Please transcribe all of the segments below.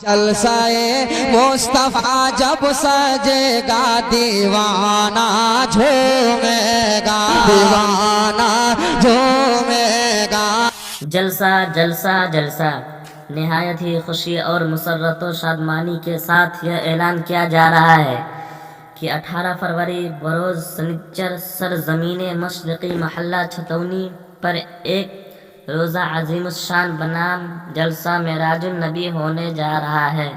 جلسہ مصطفیٰ جب سجے گا دیوانہ جھومے گا، دیوانہ جھومے گا۔ جلسہ جلسہ جلسہ، نہایت ہی خوشی اور مسرت و شادمانی کے ساتھ یہ اعلان کیا جا رہا ہے کہ 18 فروری بروز سنیچر سرزمین مشرقی محلہ چھتونی پر ایک روزہ عظیم الشان بنام جلسہ معراج النبی ہونے جا رہا ہے،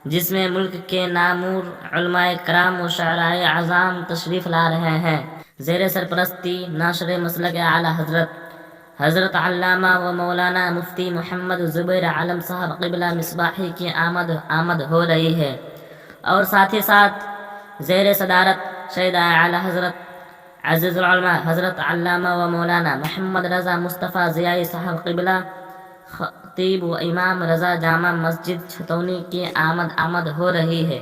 جس میں ملک کے نامور علماء کرام و شعراء اعظام تشریف لا رہے ہیں۔ زیر سرپرستی ناشر مسلک اعلیٰ حضرت علامہ و مولانا مفتی محمد زبیر عالم صاحب قبلہ مصباحی کی آمد ہو رہی ہے، اور ساتھ ہی ساتھ زیر صدارت شہید اعلیٰ حضرت عزیز العلماء حضرت علامہ و مولانا محمد رضا مصطفیٰ ضیائی صاحب قبلہ خطیب و امام رضا جامع مسجد چھتونی کی آمد ہو رہی ہے،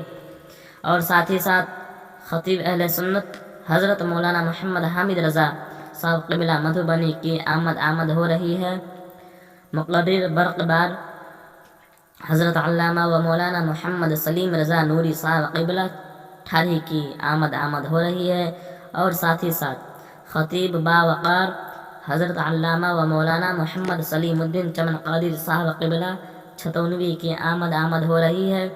اور ساتھ ہی ساتھ خطیب اہل سنت حضرت مولانا محمد حامد رضا صاحب قبلہ مدھوبنی کی آمد ہو رہی ہے۔ مقرر برق بار حضرت علامہ و مولانا محمد سلیم رضا نوری صاحب قبلہ ٹھاری کی آمد ہو رہی ہے، اور ساتھ ہی ساتھ خطیب باوقار حضرت علامہ و مولانا محمد سلیم الدین چمن قادری صاحب قبلہ چھتونوی کی آمد ہو رہی ہے،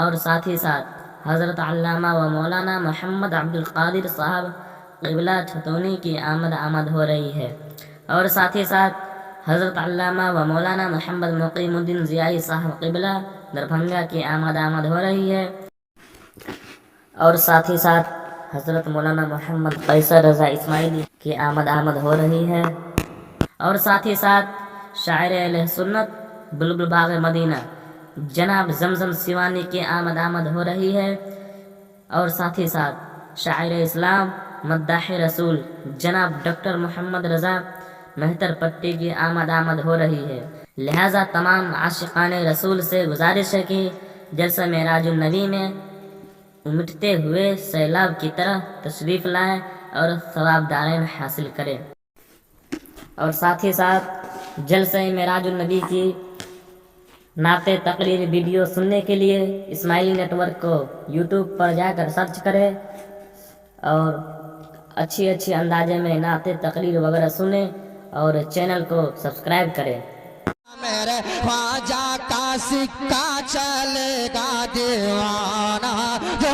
اور ساتھ ہی ساتھ حضرت علامہ و مولانا محمد عبد القادر صاحب قبلہ چھتونی کی آمد ہو رہی ہے، اور ساتھ ہی ساتھ حضرت علامہ و مولانا محمد مقیم الدین ضیائی صاحب قبلہ دربھنگا کی آمد ہو رہی ہے، اور ساتھ ہی ساتھ حضرت مولانا محمد قیصر رضا اسماعیلی کی آمد ہو رہی ہے، اور ساتھ ہی ساتھ شاعر اہل سنت بلبل باغ مدینہ جناب زمزم سیوانی کی آمد ہو رہی ہے، اور ساتھ ہی ساتھ شاعر اسلام مداح رسول جناب ڈاکٹر محمد رضا مہتر پٹی کی آمد ہو رہی ہے۔ لہذا تمام عاشقان رسول سے گزارش ہے کہ جلسہ معراج النبی میں امٹتے ہوئے سیلاب کی طرح تشریف لائیں اور ثواب دارین حاصل کریں، اور ساتھ ہی ساتھ جلسہ معراج النبی کی نعت تقریر ویڈیو سننے کے لیے اسماعیلی نیٹ ورک کو یوٹیوب پر جا کر سرچ کریں، اور اچھی اندازے میں نعت تقریر وغیرہ سنیں، اور چینل کو سبسکرائب کریں۔ میرے خواجہ کا سکہ چلے گا دیوانہ جو